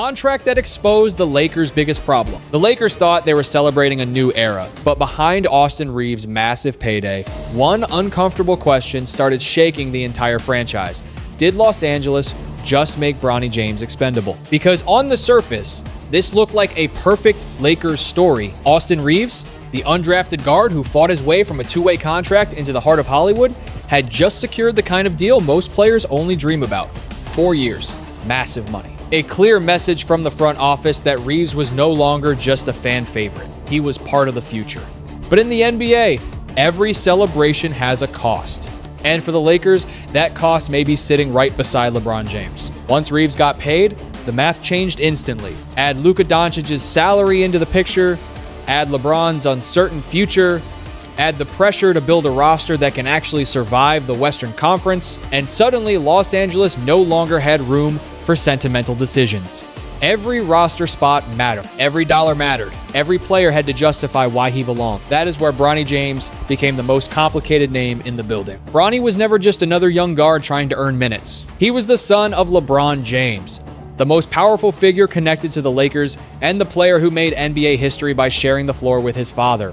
contract that exposed the Lakers' biggest problem. The Lakers thought they were celebrating a new era, but behind Austin Reaves' massive payday, one uncomfortable question started shaking the entire franchise. Did Los Angeles just make Bronny James expendable? Because on the surface, this looked like a perfect Lakers story. Austin Reaves, the undrafted guard who fought his way from a two-way contract into the heart of Hollywood, had just secured the kind of deal most players only dream about. 4 years, massive money. A clear message from the front office that Reaves was no longer just a fan favorite. He was part of the future. But in the NBA, every celebration has a cost. And for the Lakers, that cost may be sitting right beside LeBron James. Once Reaves got paid, the math changed instantly. Add Luka Dončić's salary into the picture, add LeBron's uncertain future, add the pressure to build a roster that can actually survive the Western Conference, and suddenly Los Angeles no longer had room for sentimental decisions. Every roster spot mattered. Every dollar mattered. Every player had to justify why he belonged. That is where Bronny James became the most complicated name in the building. Bronny was never just another young guard trying to earn minutes. He was the son of LeBron James, the most powerful figure connected to the Lakers and the player who made NBA history by sharing the floor with his father.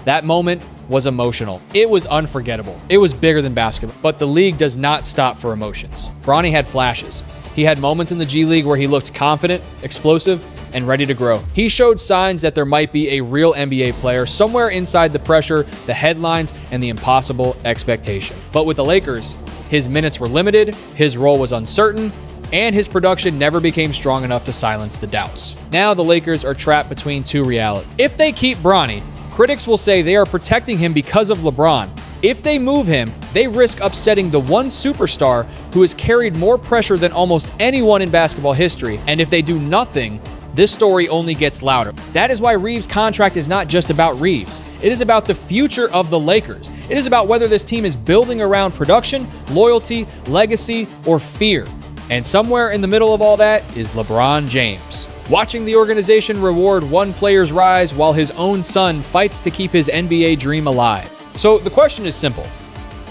That moment was emotional. It was unforgettable. It was bigger than basketball. But the league does not stop for emotions. Bronny had flashes. He had moments in the G League where he looked confident, explosive, and ready to grow. He showed signs that there might be a real NBA player somewhere inside the pressure, the headlines, and the impossible expectation. But with the Lakers, his minutes were limited, his role was uncertain, and his production never became strong enough to silence the doubts. Now the Lakers are trapped between two realities. If they keep Bronny, critics will say they are protecting him because of LeBron. If they move him, they risk upsetting the one superstar who has carried more pressure than almost anyone in basketball history. And if they do nothing, this story only gets louder. That is why Reaves' contract is not just about Reaves. It is about the future of the Lakers. It is about whether this team is building around production, loyalty, legacy, or fear. And somewhere in the middle of all that is LeBron James, watching the organization reward one player's rise while his own son fights to keep his NBA dream alive. So the question is simple.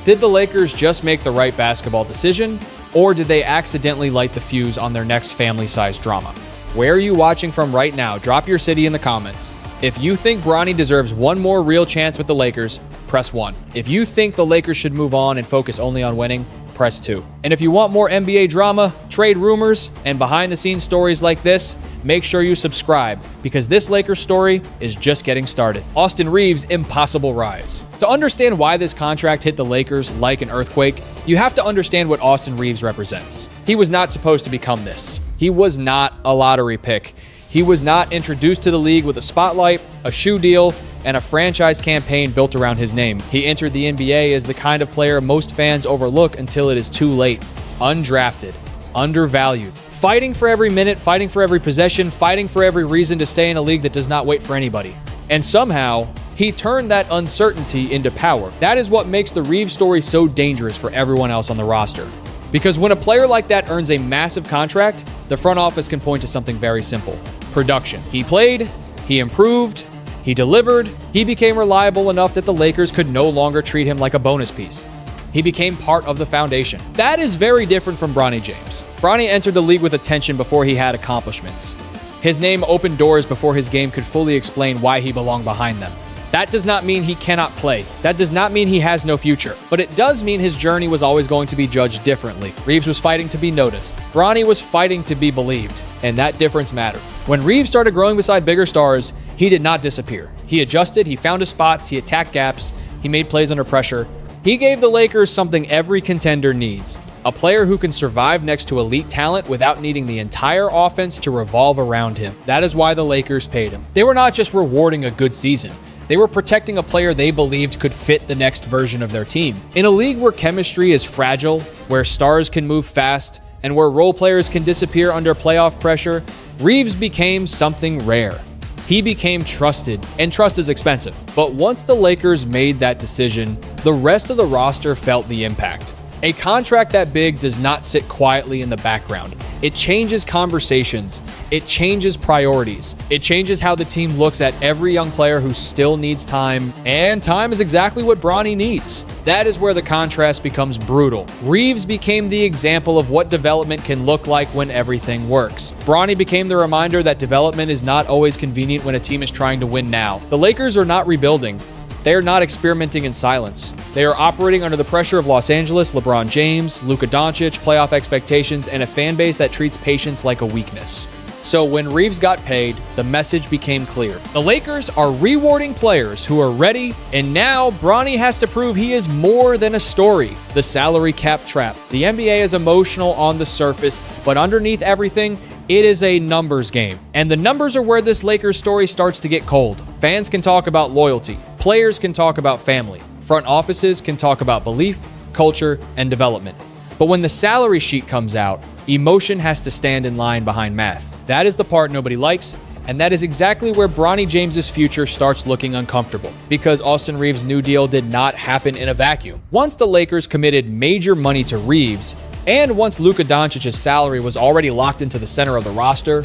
Did the Lakers just make the right basketball decision, or did they accidentally light the fuse on their next family-sized drama? Where are you watching from right now? Drop your city in the comments. If you think Bronny deserves one more real chance with the Lakers, press 1. If you think the Lakers should move on and focus only on winning, press 2. And if you want more NBA drama, trade rumors, and behind-the-scenes stories like this, make sure you subscribe, because this Lakers story is just getting started. Austin Reaves' impossible rise. To understand why this contract hit the Lakers like an earthquake, you have to understand what Austin Reaves represents. He was not supposed to become this. He was not a lottery pick. He was not introduced to the league with a spotlight, a shoe deal, and a franchise campaign built around his name. He entered the NBA as the kind of player most fans overlook until it is too late. Undrafted, undervalued, fighting for every minute, fighting for every possession, fighting for every reason to stay in a league that does not wait for anybody. And somehow, he turned that uncertainty into power. That is what makes the Reaves story so dangerous for everyone else on the roster. Because when a player like that earns a massive contract, the front office can point to something very simple: production. He played, he improved, he delivered, he became reliable enough that the Lakers could no longer treat him like a bonus piece. He became part of the foundation. That is very different from Bronny James. Bronny entered the league with attention before he had accomplishments. His name opened doors before his game could fully explain why he belonged behind them. That does not mean he cannot play. That does not mean he has no future. But it does mean his journey was always going to be judged differently. Reaves was fighting to be noticed. Bronny was fighting to be believed. And that difference mattered. When Reaves started growing beside bigger stars, he did not disappear. He adjusted, he found his spots, he attacked gaps, he made plays under pressure. He gave the Lakers something every contender needs: a player who can survive next to elite talent without needing the entire offense to revolve around him. That is why the Lakers paid him. They were not just rewarding a good season. They were protecting a player they believed could fit the next version of their team. In a league where chemistry is fragile, where stars can move fast, and where role players can disappear under playoff pressure, Reaves became something rare. He became trusted, and trust is expensive. But once the Lakers made that decision, the rest of the roster felt the impact. A contract that big does not sit quietly in the background. It changes conversations. It changes priorities. It changes how the team looks at every young player who still needs time, and time is exactly what Bronny needs. That is where the contrast becomes brutal. Reaves became the example of what development can look like when everything works. Bronny became the reminder that development is not always convenient when a team is trying to win now. The Lakers are not rebuilding. They are not experimenting in silence. They are operating under the pressure of Los Angeles, LeBron James, Luka Dončić, playoff expectations, and a fan base that treats patience like a weakness. So when Reaves got paid, the message became clear. The Lakers are rewarding players who are ready, and now Bronny has to prove he is more than a story. The salary cap trap. The NBA is emotional on the surface, but underneath everything, it is a numbers game. And the numbers are where this Lakers story starts to get cold. Fans can talk about loyalty. Players can talk about family. Front offices can talk about belief, culture, and development. But when the salary sheet comes out, emotion has to stand in line behind math. That is the part nobody likes, and that is exactly where Bronny James's future starts looking uncomfortable, because Austin Reaves' new deal did not happen in a vacuum. Once the Lakers committed major money to Reaves, and once Luka Dončić's salary was already locked into the center of the roster,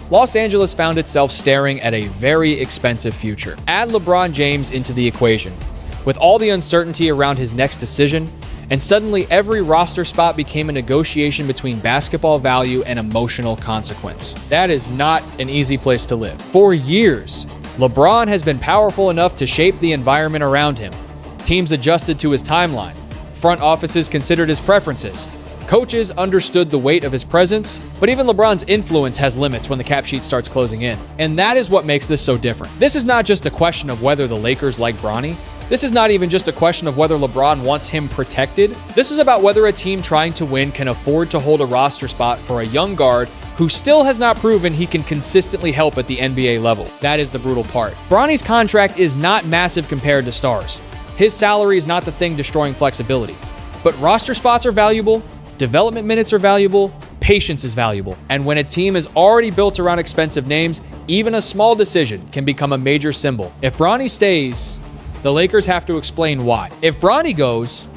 Los Angeles found itself staring at a very expensive future. Add LeBron James into the equation, with all the uncertainty around his next decision, and suddenly every roster spot became a negotiation between basketball value and emotional consequence. That is not an easy place to live. For years, LeBron has been powerful enough to shape the environment around him. Teams adjusted to his timeline. Front offices considered his preferences. Coaches understood the weight of his presence, but even LeBron's influence has limits when the cap sheet starts closing in. And that is what makes this so different. This is not just a question of whether the Lakers like Bronny. This is not even just a question of whether LeBron wants him protected. This is about whether a team trying to win can afford to hold a roster spot for a young guard who still has not proven he can consistently help at the NBA level. That is the brutal part. Bronny's contract is not massive compared to stars. His salary is not the thing destroying flexibility. But roster spots are valuable, development minutes are valuable, patience is valuable. And when a team is already built around expensive names, even a small decision can become a major symbol. If Bronny stays, the Lakers have to explain why. If Bronny goes,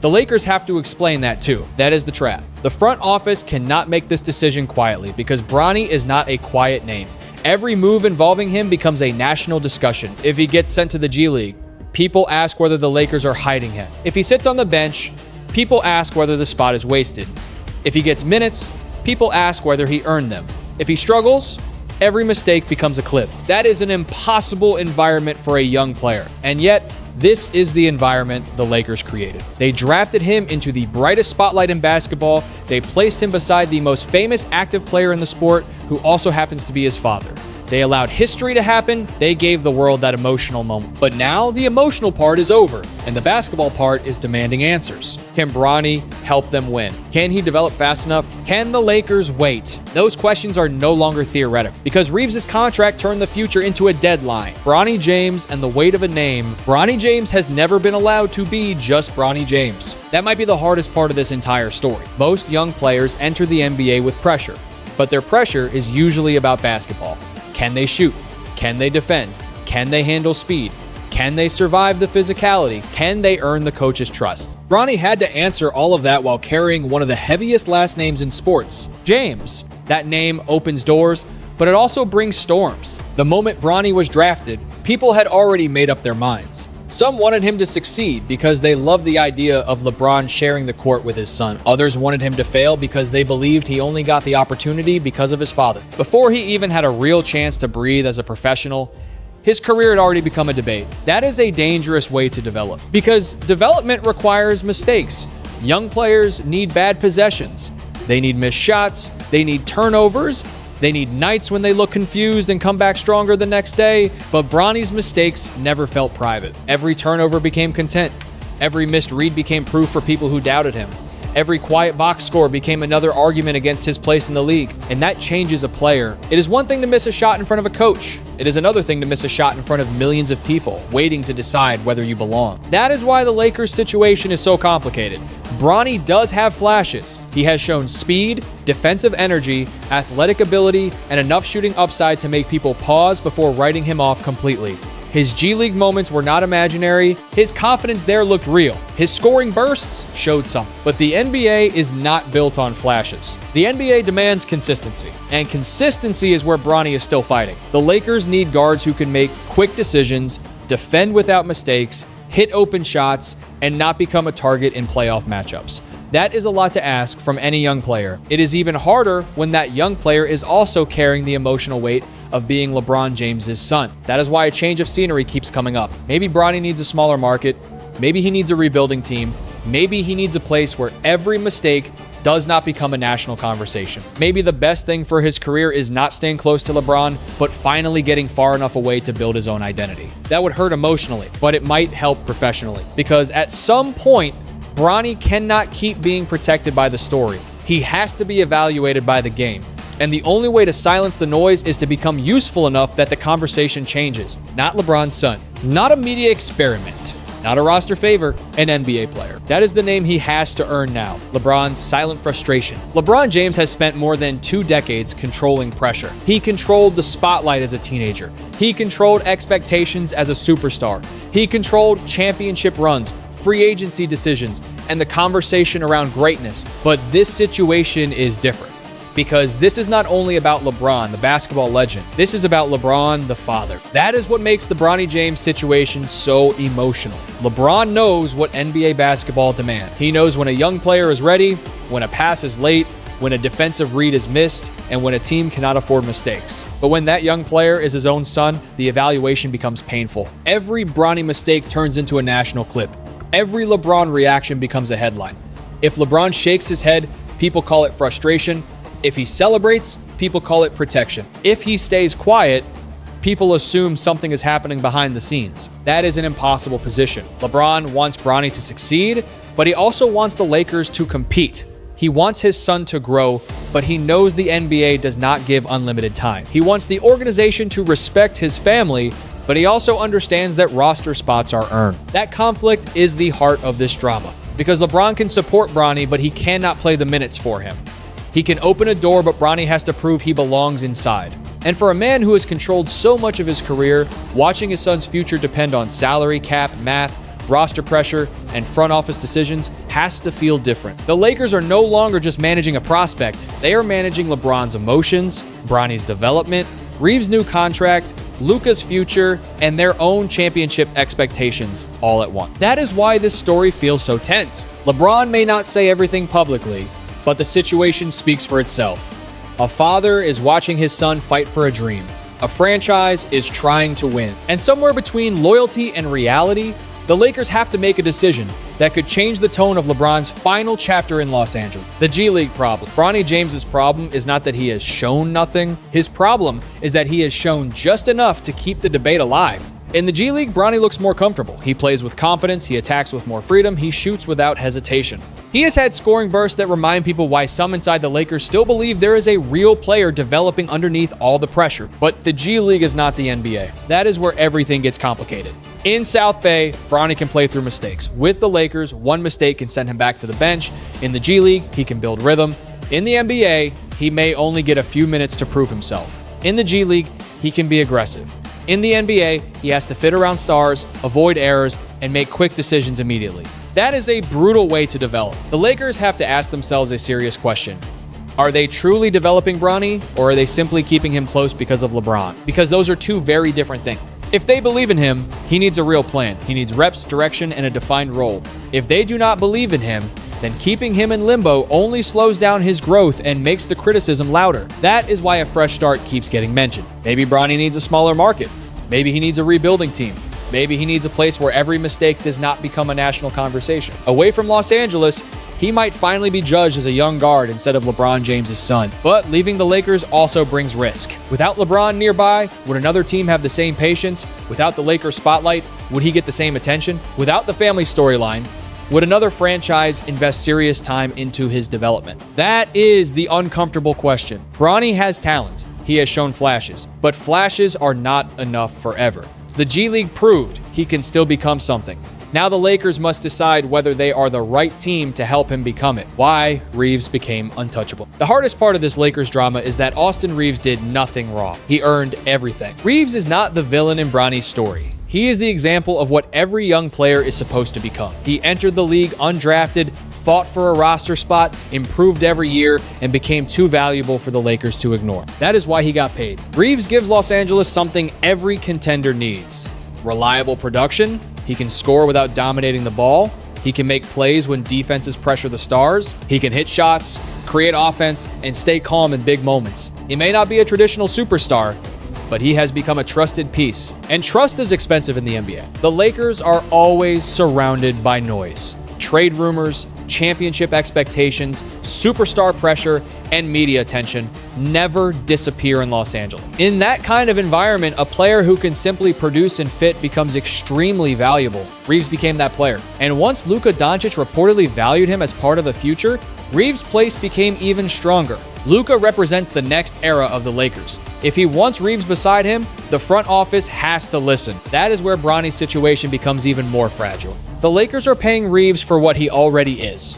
the Lakers have to explain that too. That is the trap. The front office cannot make this decision quietly because Bronny is not a quiet name. Every move involving him becomes a national discussion. If he gets sent to the G League, people ask whether the Lakers are hiding him. If he sits on the bench, people ask whether the spot is wasted. If he gets minutes, people ask whether he earned them. If he struggles, every mistake becomes a clip. That is an impossible environment for a young player. And yet, this is the environment the Lakers created. They drafted him into the brightest spotlight in basketball. They placed him beside the most famous active player in the sport, who also happens to be his father. They allowed history to happen. They gave the world that emotional moment. But now the emotional part is over, and the basketball part is demanding answers. Can Bronny help them win? Can he develop fast enough? Can the Lakers wait? Those questions are no longer theoretical, because Reaves' contract turned the future into a deadline. Bronny James and the weight of a name. Bronny James has never been allowed to be just Bronny James. That might be the hardest part of this entire story. Most young players enter the NBA with pressure, but their pressure is usually about basketball. Can they shoot? Can they defend? Can they handle speed? Can they survive the physicality? Can they earn the coach's trust? Bronny had to answer all of that while carrying one of the heaviest last names in sports, James. That name opens doors, but it also brings storms. The moment Bronny was drafted, people had already made up their minds. Some wanted him to succeed because they loved the idea of LeBron sharing the court with his son. Others wanted him to fail because they believed he only got the opportunity because of his father. Before he even had a real chance to breathe as a professional, his career had already become a debate. That is a dangerous way to develop, because development requires mistakes. Young players need bad possessions. They need missed shots. They need turnovers. They need nights when they look confused and come back stronger the next day. But Bronny's mistakes never felt private. Every turnover became content. Every missed read became proof for people who doubted him. Every quiet box score became another argument against his place in the league. And that changes a player. It is one thing to miss a shot in front of a coach. It is another thing to miss a shot in front of millions of people waiting to decide whether you belong. That is why the Lakers' situation is so complicated. Bronny does have flashes. He has shown speed, defensive energy, athletic ability, and enough shooting upside to make people pause before writing him off completely. His G League moments were not imaginary. His confidence there looked real. His scoring bursts showed something. But the NBA is not built on flashes. The NBA demands consistency, and consistency is where Bronny is still fighting. The Lakers need guards who can make quick decisions, defend without mistakes, hit open shots, and not become a target in playoff matchups. That is a lot to ask from any young player. It is even harder when that young player is also carrying the emotional weight of being LeBron James' son. That is why a change of scenery keeps coming up. Maybe Bronny needs a smaller market. Maybe he needs a rebuilding team. Maybe he needs a place where every mistake does not become a national conversation. Maybe the best thing for his career is not staying close to LeBron, but finally getting far enough away to build his own identity. That would hurt emotionally, but it might help professionally. Because at some point, Bronny cannot keep being protected by the story. He has to be evaluated by the game. And the only way to silence the noise is to become useful enough that the conversation changes. Not LeBron's son. Not a media experiment. Not a roster favor, an NBA player. That is the name he has to earn now. LeBron's silent frustration. LeBron James has spent more than 2 decades controlling pressure. He controlled the spotlight as a teenager. He controlled expectations as a superstar. He controlled championship runs, free agency decisions, and the conversation around greatness. But this situation is different. Because this is not only about LeBron, the basketball legend. This is about LeBron, the father. That is what makes the Bronny James situation so emotional. LeBron knows what NBA basketball demands. He knows when a young player is ready, when a pass is late, when a defensive read is missed, and when a team cannot afford mistakes. But when that young player is his own son, the evaluation becomes painful. Every Bronny mistake turns into a national clip. Every LeBron reaction becomes a headline. If LeBron shakes his head, people call it frustration. If he celebrates, people call it protection. If he stays quiet, people assume something is happening behind the scenes. That is an impossible position. LeBron wants Bronny to succeed, but he also wants the Lakers to compete. He wants his son to grow, but he knows the NBA does not give unlimited time. He wants the organization to respect his family, but he also understands that roster spots are earned. That conflict is the heart of this drama. Because LeBron can support Bronny, but he cannot play the minutes for him. He can open a door, but Bronny has to prove he belongs inside. And for a man who has controlled so much of his career, watching his son's future depend on salary cap, math, roster pressure, and front office decisions has to feel different. The Lakers are no longer just managing a prospect. They are managing LeBron's emotions, Bronny's development, Reaves' new contract, Luka's future, and their own championship expectations all at once. That is why this story feels so tense. LeBron may not say everything publicly, but the situation speaks for itself. A father is watching his son fight for a dream. A franchise is trying to win. And somewhere between loyalty and reality, the Lakers have to make a decision that could change the tone of LeBron's final chapter in Los Angeles. The G League problem. Bronny James' problem is not that he has shown nothing. His problem is that he has shown just enough to keep the debate alive. In the G League, Bronny looks more comfortable. He plays with confidence, he attacks with more freedom, he shoots without hesitation. He has had scoring bursts that remind people why some inside the Lakers still believe there is a real player developing underneath all the pressure. But the G League is not the NBA. That is where everything gets complicated. In South Bay, Bronny can play through mistakes. With the Lakers, one mistake can send him back to the bench. In the G League, he can build rhythm. In the NBA, he may only get a few minutes to prove himself. In the G League, he can be aggressive. In the NBA, he has to fit around stars, avoid errors, and make quick decisions immediately. That is a brutal way to develop. The Lakers have to ask themselves a serious question. Are they truly developing Bronny, or are they simply keeping him close because of LeBron? Because those are two very different things. If they believe in him, he needs a real plan. He needs reps, direction, and a defined role. If they do not believe in him, then keeping him in limbo only slows down his growth and makes the criticism louder. That is why a fresh start keeps getting mentioned. Maybe Bronny needs a smaller market. Maybe he needs a rebuilding team. Maybe he needs a place where every mistake does not become a national conversation. Away from Los Angeles, he might finally be judged as a young guard instead of LeBron James' son. But leaving the Lakers also brings risk. Without LeBron nearby, would another team have the same patience? Without the Lakers spotlight, would he get the same attention? Without the family storyline, would another franchise invest serious time into his development? That is the uncomfortable question. Bronny has talent. He has shown flashes, but flashes are not enough forever. The G League proved he can still become something. Now the Lakers must decide whether they are the right team to help him become it. Why Reaves became untouchable. The hardest part of this Lakers drama is that Austin Reaves did nothing wrong. He earned everything. Reaves is not the villain in Bronny's story. He is the example of what every young player is supposed to become. He entered the league undrafted, fought for a roster spot, improved every year, and became too valuable for the Lakers to ignore. That is why he got paid. Reaves gives Los Angeles something every contender needs. Reliable production. He can score without dominating the ball. He can make plays when defenses pressure the stars. He can hit shots, create offense, and stay calm in big moments. He may not be a traditional superstar, but he has become a trusted piece. And trust is expensive in the NBA. The Lakers are always surrounded by noise. Trade rumors, championship expectations, superstar pressure, and media attention never disappear in Los Angeles. In that kind of environment, a player who can simply produce and fit becomes extremely valuable. Reaves became that player. And once Luka Dončić reportedly valued him as part of the future, Reaves' place became even stronger. Luka represents the next era of the Lakers. If he wants Reaves beside him, the front office has to listen. That is where Bronny's situation becomes even more fragile. The Lakers are paying Reaves for what he already is.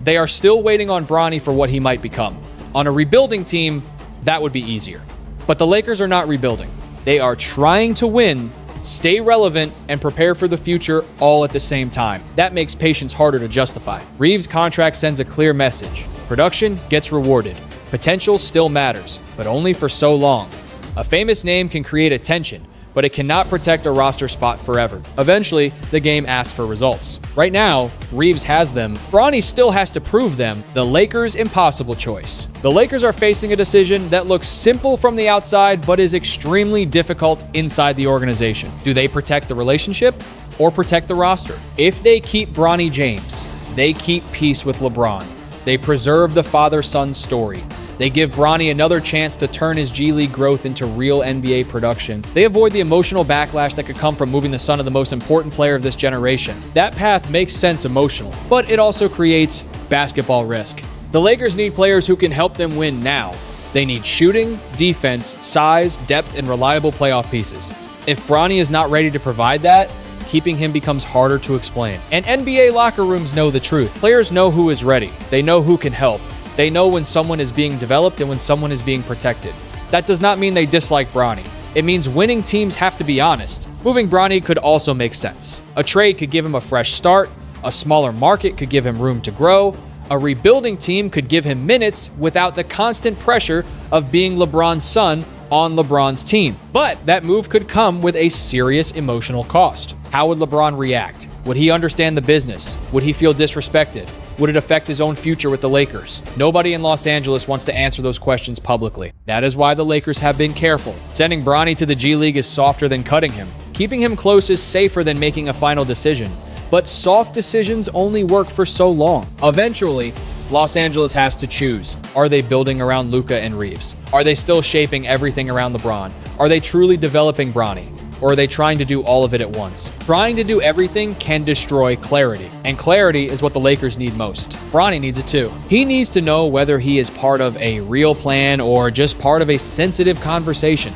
They are still waiting on Bronny for what he might become. On a rebuilding team, that would be easier. But the Lakers are not rebuilding. They are trying to win, stay relevant, and prepare for the future all at the same time. That makes patience harder to justify. Reaves' contract sends a clear message. Production gets rewarded. Potential still matters, but only for so long. A famous name can create attention, but it cannot protect a roster spot forever. Eventually, the game asks for results. Right now, Reaves has them. Bronny still has to prove them. The Lakers' impossible choice. The Lakers are facing a decision that looks simple from the outside, but is extremely difficult inside the organization. Do they protect the relationship or protect the roster? If they keep Bronny James, they keep peace with LeBron. They preserve the father-son story. They give Bronny another chance to turn his G League growth into real NBA production. They avoid the emotional backlash that could come from moving the son of the most important player of this generation. That path makes sense emotionally, but it also creates basketball risk. The Lakers need players who can help them win now. They need shooting, defense, size, depth, and reliable playoff pieces. If Bronny is not ready to provide that, keeping him becomes harder to explain. And NBA locker rooms know the truth. Players know who is ready. They know who can help. They know when someone is being developed and when someone is being protected. That does not mean they dislike Bronny. It means winning teams have to be honest. Moving Bronny could also make sense. A trade could give him a fresh start. A smaller market could give him room to grow. A rebuilding team could give him minutes without the constant pressure of being LeBron's son on LeBron's team. But that move could come with a serious emotional cost. How would LeBron react? Would he understand the business? Would he feel disrespected? Would it affect his own future with the Lakers? Nobody in Los Angeles wants to answer those questions publicly. That is why the Lakers have been careful. Sending Bronny to the G League is softer than cutting him. Keeping him close is safer than making a final decision. But soft decisions only work for so long. Eventually, Los Angeles has to choose. Are they building around Luka and Reaves? Are they still shaping everything around LeBron? Are they truly developing Bronny? Or are they trying to do all of it at once? Trying to do everything can destroy clarity, and clarity is what the Lakers need most. Bronny needs it too. He needs to know whether he is part of a real plan or just part of a sensitive conversation.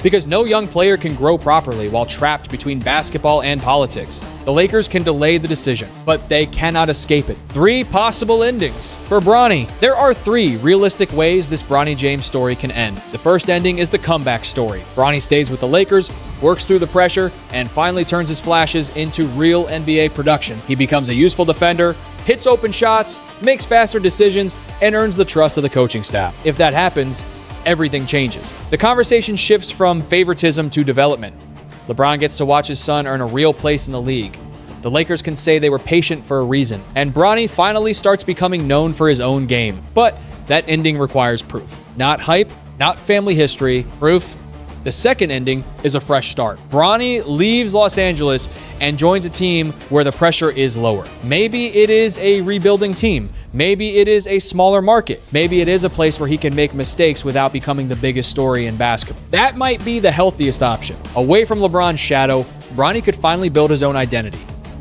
Because no young player can grow properly while trapped between basketball and politics. The Lakers can delay the decision, but they cannot escape it. 3 possible endings for Bronny. There are 3 realistic ways this Bronny James story can end. The first ending is the comeback story. Bronny stays with the Lakers, works through the pressure, and finally turns his flashes into real NBA production. He becomes a useful defender, hits open shots, makes faster decisions, and earns the trust of the coaching staff. If that happens, everything changes. The conversation shifts from favoritism to development. LeBron gets to watch his son earn a real place in the league. The Lakers can say they were patient for a reason. And Bronny finally starts becoming known for his own game. But that ending requires proof. Not hype, not family history, proof. The second ending is a fresh start. Bronny leaves Los Angeles and joins a team where the pressure is lower. Maybe it is a rebuilding team. Maybe it is a smaller market. Maybe it is a place where he can make mistakes without becoming the biggest story in basketball. That might be the healthiest option. Away from LeBron's shadow, Bronny could finally build his own identity.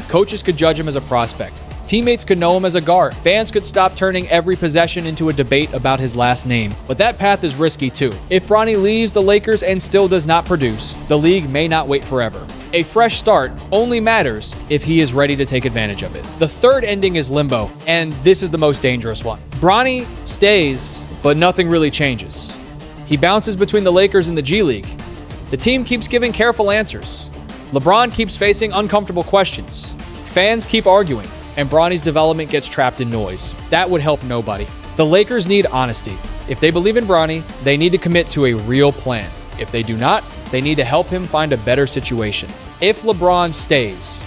Coaches could judge him as a prospect. Teammates could know him as a guard. Fans could stop turning every possession into a debate about his last name. But that path is risky too. If Bronny leaves the Lakers and still does not produce, the league may not wait forever. A fresh start only matters if he is ready to take advantage of it. The third ending is limbo, and this is the most dangerous one. Bronny stays, but nothing really changes. He bounces between the Lakers and the G League. The team keeps giving careful answers. LeBron keeps facing uncomfortable questions. Fans keep arguing, and Bronny's development gets trapped in noise. That would help nobody. The Lakers need honesty. If they believe in Bronny, they need to commit to a real plan. If they do not, they need to help him find a better situation. If LeBron stays,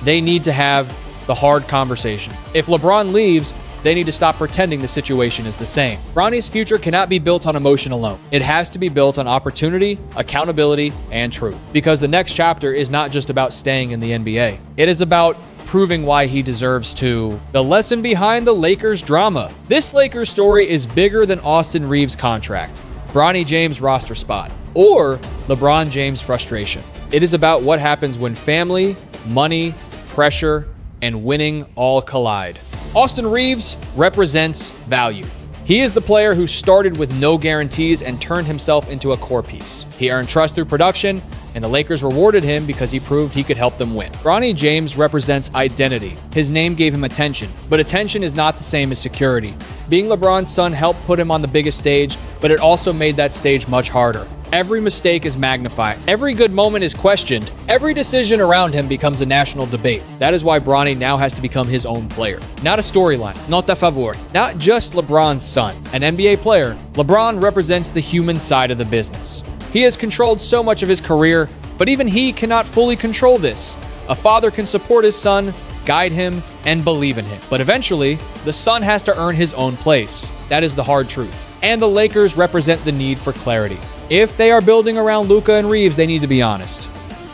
they need to have the hard conversation. If LeBron leaves, they need to stop pretending the situation is the same. Bronny's future cannot be built on emotion alone. It has to be built on opportunity, accountability, and truth. Because the next chapter is not just about staying in the NBA. It is about proving why he deserves to. The lesson behind the Lakers drama. This Lakers story is bigger than Austin Reaves' contract, Bronny James' roster spot, or LeBron James' frustration. It is about what happens when family, money, pressure, and winning all collide. Austin Reaves represents value. He is the player who started with no guarantees and turned himself into a core piece. He earned trust through production, and the Lakers rewarded him because he proved he could help them win. Bronny James represents identity. His name gave him attention, but attention is not the same as security. Being LeBron's son helped put him on the biggest stage, but it also made that stage much harder. Every mistake is magnified. Every good moment is questioned. Every decision around him becomes a national debate. That is why Bronny now has to become his own player. Not a storyline, not a favor, not just LeBron's son. An NBA player, LeBron represents the human side of the business. He has controlled so much of his career, but even he cannot fully control this. A father can support his son, guide him, and believe in him. But eventually, the son has to earn his own place. That is the hard truth. And the Lakers represent the need for clarity. If they are building around Luka and Reaves, they need to be honest.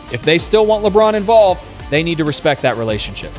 If they still want LeBron involved, they need to respect that relationship.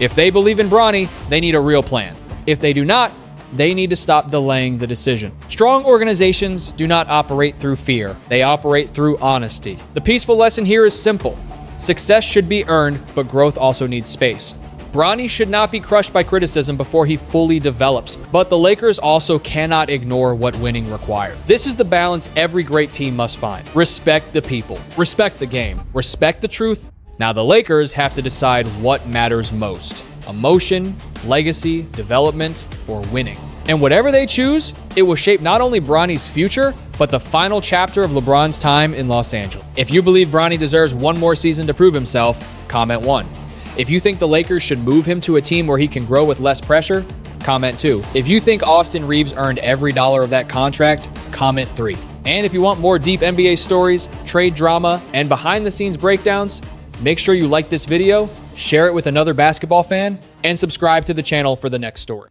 If they believe in Bronny, they need a real plan. If they do not, they need to stop delaying the decision. Strong organizations do not operate through fear. They operate through honesty. The peaceful lesson here is simple. Success should be earned, but growth also needs space. Bronny should not be crushed by criticism before he fully develops, but the Lakers also cannot ignore what winning requires. This is the balance every great team must find. Respect the people, respect the game, respect the truth. Now the Lakers have to decide what matters most: emotion, legacy, development, or winning. And whatever they choose, it will shape not only Bronny's future, but the final chapter of LeBron's time in Los Angeles. If you believe Bronny deserves one more season to prove himself, comment 1. If you think the Lakers should move him to a team where he can grow with less pressure, comment 2. If you think Austin Reaves earned every dollar of that contract, comment 3. And if you want more deep NBA stories, trade drama, and behind-the-scenes breakdowns, make sure you like this video, share it with another basketball fan, and subscribe to the channel for the next story.